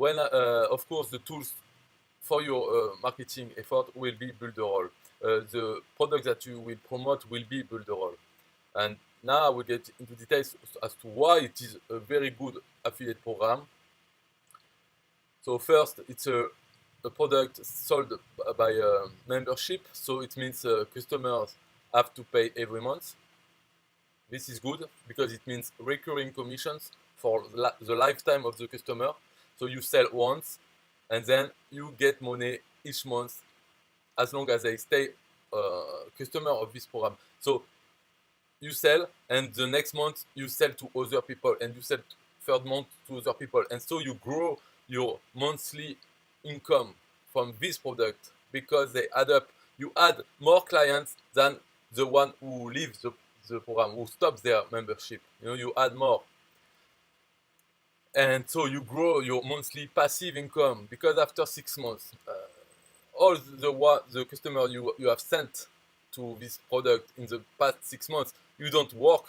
when of course the tools for your marketing effort will be Builderall. The product that you will promote will be Builderall. And now I will get into details as to why it is a very good affiliate program. So first, it's a product sold by membership, so it means customers have to pay every month. This is good because it means recurring commissions for the lifetime of the customer. So you sell once and then you get money each month as long as they stay customer of this program. So you sell and the next month you sell to other people and you sell third month to other people, and so you grow your monthly income from this product because they add up. You add more clients than the one who leaves the program, who stops their membership. You add more, and so you grow your monthly passive income because after 6 months, all the customer you have sent to this product in the past 6 months, you don't work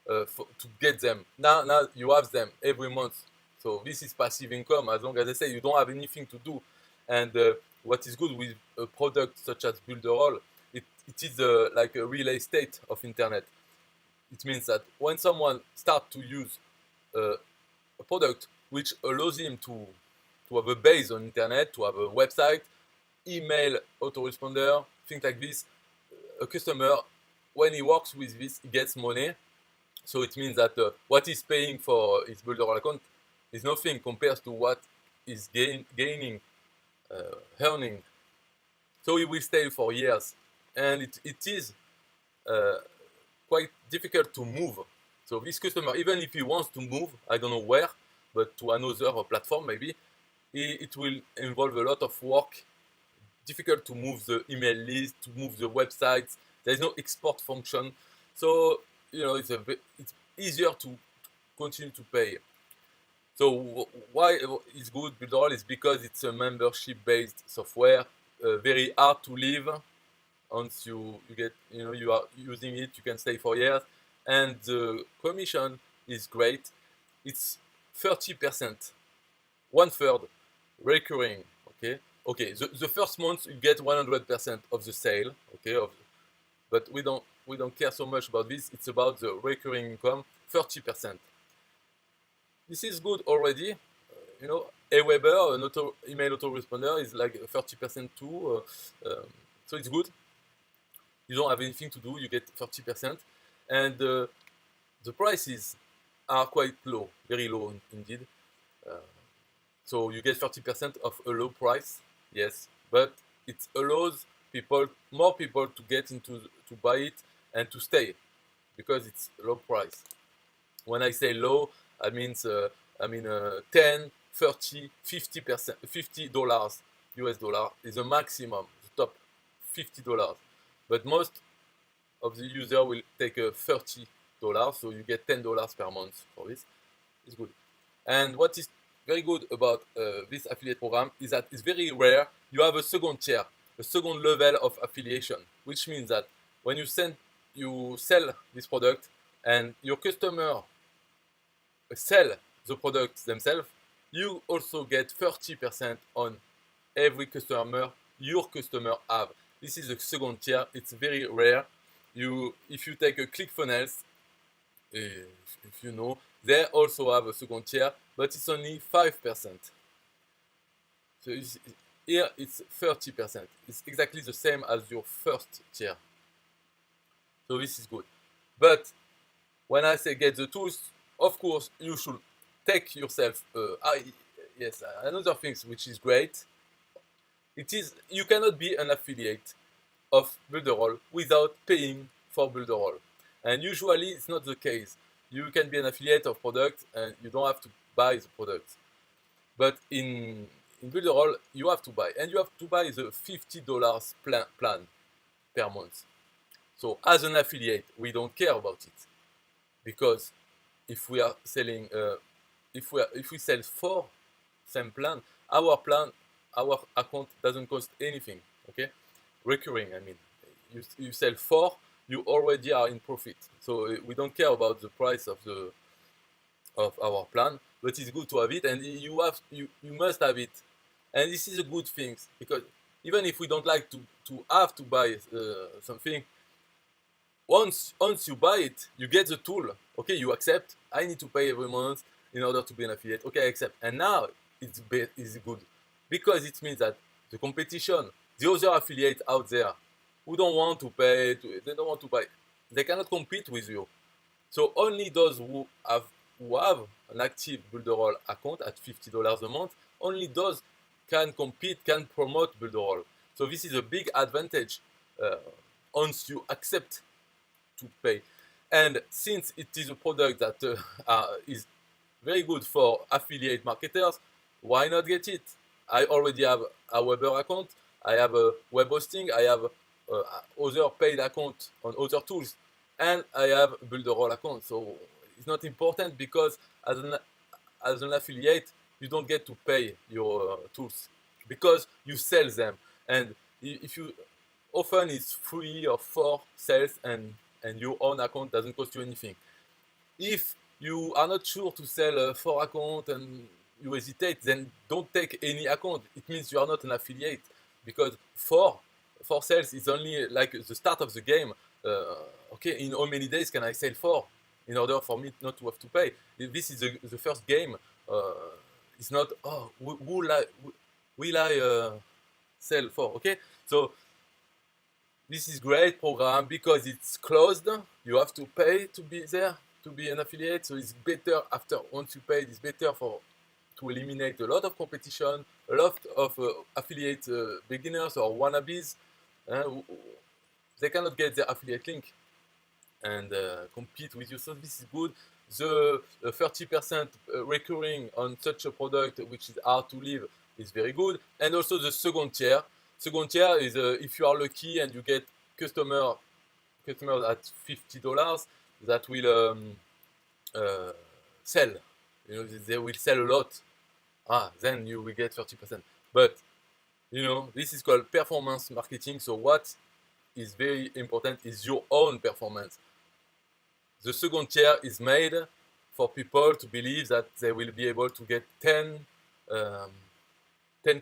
to get them. Now you have them every month. So this is passive income. As long as I say you don't have anything to do. And what is good with a product such as Builderall, it is like a real estate of internet. It means that when someone starts to use a product which allows him to have a base on internet, to have a website, email autoresponder, things like this, a customer, when he works with this, he gets money. So it means that what he's paying for his Builderall account is nothing compared to what he's gaining, earning. So he will stay for years, and it is quite difficult to move. So this customer, even if he wants to move, I don't know where, but to another platform maybe, it will involve a lot of work. Difficult to move the email list, to move the websites. There is no export function, so it's easier to continue to pay. So why it's good Builderall is because it's a membership-based software, very hard to leave. Once you get you are using it, you can stay for years, and the commission is great. It's 30%, 1/3 recurring. Okay, the first month you get 100% of the sale, but we don't care so much about this. It's about the recurring income, 30%. This is good already. Aweber, an email autoresponder, is like 30% too. So it's good. You don't have anything to do, you get 30%, and the prices are quite low, very low indeed. So you get 30% of a low price, yes, but it allows more people to get to buy it and to stay because it's low price. When I say low, I mean 10, 30, 50%, $50 US dollar is the maximum, the top $50. But most of the user will take $30, so you get $10 per month for this. It's good. And what is very good about this affiliate program is that it's very rare. You have a second tier, a second level of affiliation, which means that when you sell this product and your customer sell the products themselves, you also get 30% on every customer your customer have. This is the second tier. It's very rare. If you take a ClickFunnels, if you know, they also have a second tier, but it's only 5%. So here it's 30%. It's exactly the same as your first tier. So this is good. But when I say get the tools, of course you should take yourself. Yes, another thing which is great. It is you cannot be an affiliate of Builderall without paying for Builderall, and usually it's not the case. You can be an affiliate of product and you don't have to buy the product, but in Builderall you have to buy, and you have to buy the $50 plan per month. So as an affiliate, we don't care about it because if we are selling, if we sell 4 same plan, our account doesn't cost anything. Okay, recurring. I mean, you sell 4, you already are in profit. So we don't care about the price of our plan. but it's good to have it, and you must have it. And this is a good thing, because even if we don't like to have to buy something, once you buy it, you get the tool. Okay, you accept. I need to pay every month in order to be an affiliate. Okay, I accept. And now it's good, because it means that the competition, the other affiliates out there who don't want to pay, they don't want to buy, they cannot compete with you. So only those who have an active Builderall account at $50 a month, only those can compete, can promote Builderall. So this is a big advantage once you accept to pay. And since it is a product that is very good for affiliate marketers, why not get it? I already have a Weber account, I have a web hosting, I have other paid account on other tools, and I have a Builderall account. So it's not important, because as an affiliate, you don't get to pay your tools, because you sell them. And if you often it's 3 or 4 sales, and your own account doesn't cost you anything. If you are not sure to sell 4 accounts and you hesitate, then don't take any account. It means you are not an affiliate, because 4 sales is only like the start of the game. Okay, in how many days can I sell 4 in order for me not to have to pay? This is the first game. It's not, oh, will I sell 4? Okay, so this is great program because it's closed. You have to pay to be there, to be an affiliate. So it's better after, once you pay, it's better to eliminate a lot of competition, a lot of affiliate beginners or wannabes. They cannot get their affiliate link and compete with you. So this is good. The 30% recurring on such a product, which is hard to leave, is very good. And also the second tier. Second tier is if you are lucky and you get customers at $50 that will sell. You know, they will sell a lot. Then you will get 30%. But you know, this is called performance marketing. So what is very important is your own performance. The second tier is made for people to believe that they will be able to get 10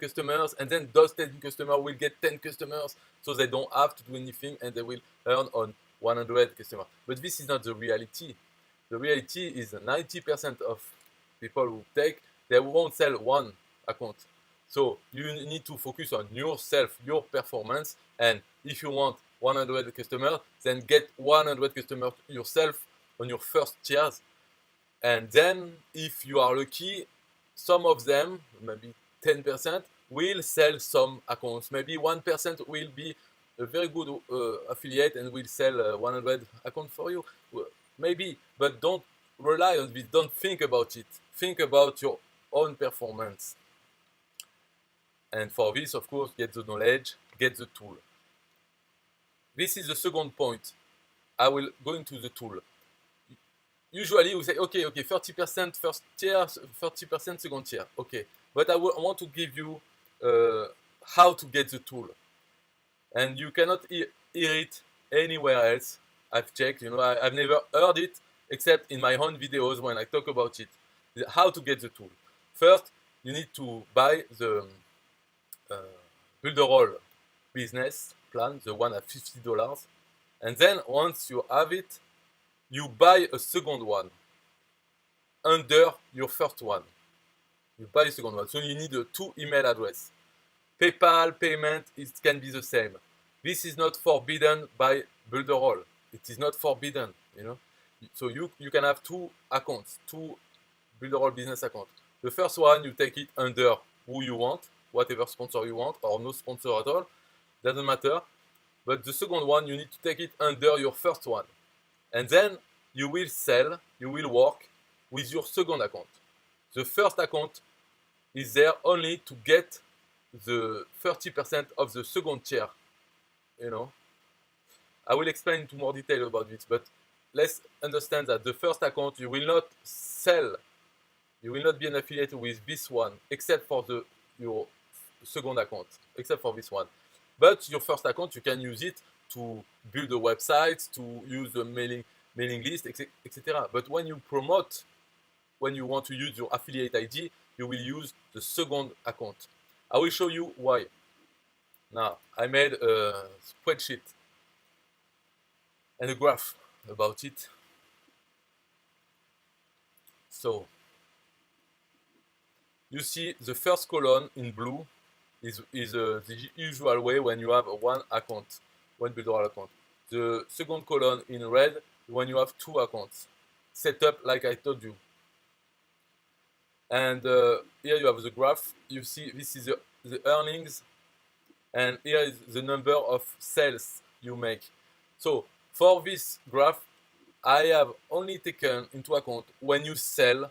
customers, and then those 10 customers will get 10 customers, so they don't have to do anything, and they will earn on 100 customers. But this is not the reality. The reality is 90% of people who take, they won't sell one account. So you need to focus on yourself, your performance, and if you want 100 customers, then get 100 customers yourself on your first tiers. And then if you are lucky, some of them, maybe 10%, will sell some accounts. Maybe 1% will be a very good affiliate and will sell 100 accounts for you. Maybe, but don't rely on this. Don't think about it. Think about your own performance. And for this, of course, get the knowledge, get the tool. This is the second point. I will go into the tool. Usually we say, okay, 30% first tier, 30% second tier. Okay, but I want to give you how to get the tool. And you cannot hear it anywhere else. I've checked, you know, I've never heard it except in my own videos when I talk about it. How to get the tool. First, you need to buy the Builderall business plan, the one at $50. And then once you have it, you buy a second one under your first one. You buy a second one. So you need a 2 email address. PayPal payment, it can be the same. This is not forbidden by Builderall. It is not forbidden, you know. So you can have 2 accounts, 2 Builderall business accounts. The first one, you take it under who you want, whatever sponsor you want, or no sponsor at all. Doesn't matter. But the second one, you need to take it under your first one. And then you will sell, you will work with your second account. The first account is there only to get the 30% of the second tier. You know, I will explain into more detail about this, but let's understand that the first account you will not sell, you will not be an affiliate with this one, except for your second account, except for this one. But your first account, you can use it to build a website, to use the mailing list, etc. But when you promote when you want to use your affiliate ID, you will use the second account. I will show you why. Now, I made a spreadsheet and a graph about it. So, you see the first column in blue is the usual way when you have one account, one Builderall account. The second column in red when you have two accounts, set up like I told you. And here you have the graph. You see this is the earnings, and here is the number of sales you make. So for this graph, I have only taken into account when you sell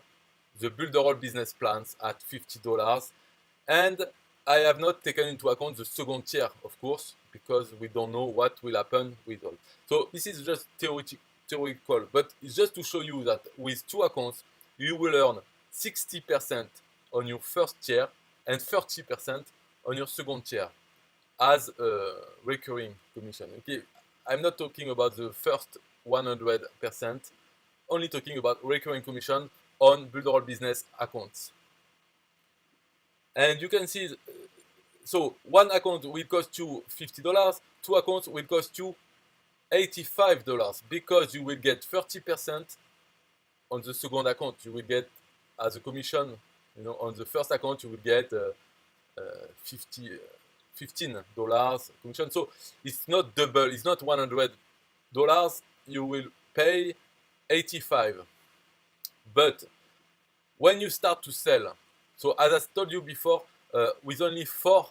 the Builderall business plans at $50, and I have not taken into account the second tier, of course, because we don't know what will happen with all. So this is just theoretical, but it's just to show you that with two accounts, you will earn 60% on your first tier and 30% on your second tier as a recurring commission. Okay, I'm not talking about the first 100%, only talking about recurring commission on Builderall business accounts. And you can see, so one account will cost you $50, two accounts will cost you $85 because you will get 30% on the second account. You will get as a commission, on the first account you will get $15 commission. So it's not double, it's not $100. You will pay 85. But when you start to sell, so as I told you before, with only 4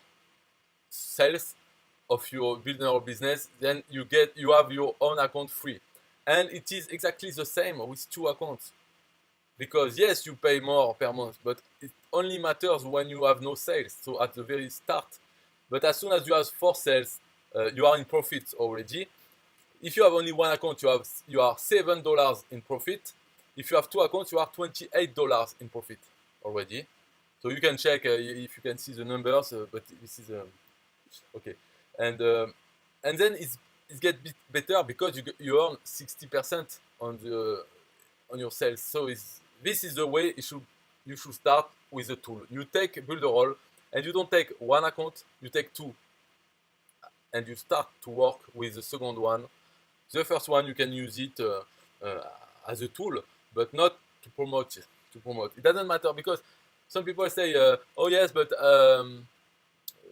sales of your Builderall business, then you have your own account free. And it is exactly the same with 2 accounts. Because yes, you pay more per month, but it only matters when you have no sales, so at the very start. But as soon as you have 4 sales, you are in profit already. If you have only one account, you are $7 in profit. If you have 2 accounts, you are $28 in profit already. So you can check if you can see the numbers, but this is okay. And then it gets better because you earn 60% on your sales. So this is the way you should start with the tool. You take Builderall and you don't take one account, you take 2. And you start to work with the second one. The first one you can use it as a tool, but not to promote it. It doesn't matter because some people say, oh yes, but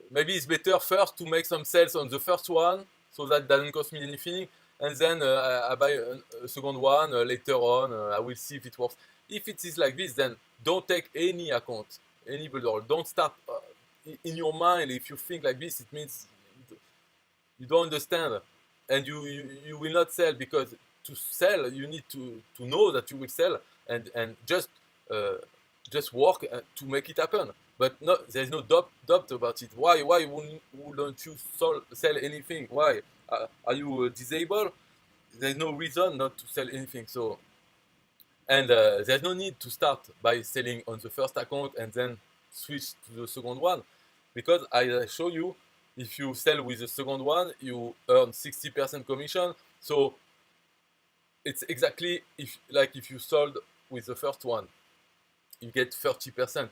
maybe it's better first to make some sales on the first one, so that doesn't cost me anything, and then I buy a second one later on. I will see if it works. If it is like this, then don't take any account, any Builderall. Don't start in your mind. If you think like this, it means you don't understand, and you will not sell, because to sell you need to know that you will sell, and just work to make it happen. But no, there's no doubt about it. Why wouldn't you sell anything? Why are you disabled? There's no reason not to sell anything. So, and there's no need to start by selling on the first account and then switch to the second one, because I show you, if you sell with the second one, you earn 60% commission. So it's exactly if you sold with the first one, you get 30%.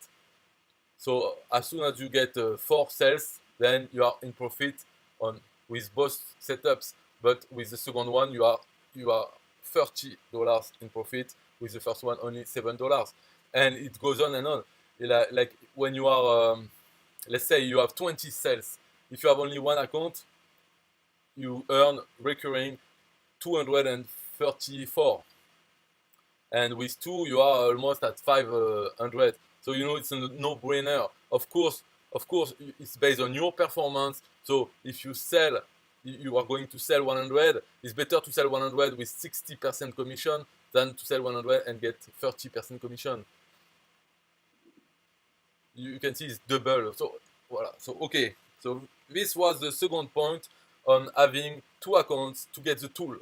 So as soon as you get 4 sales, then you are in profit with both setups. But with the second one, you are $30 in profit. With the first one, only $7, and it goes on and on. Like when you are, let's say you have 20 sales. If you have only one account, you earn recurring 234, and with 2 you are almost at 500. So it's a no-brainer. Of course, it's based on your performance. So if you are going to sell 100. It's better to sell 100 with 60% commission than to sell 100 and get 30% commission. You can see it's double. So voilà. So okay. So this was the second point on having 2 accounts to get the tool.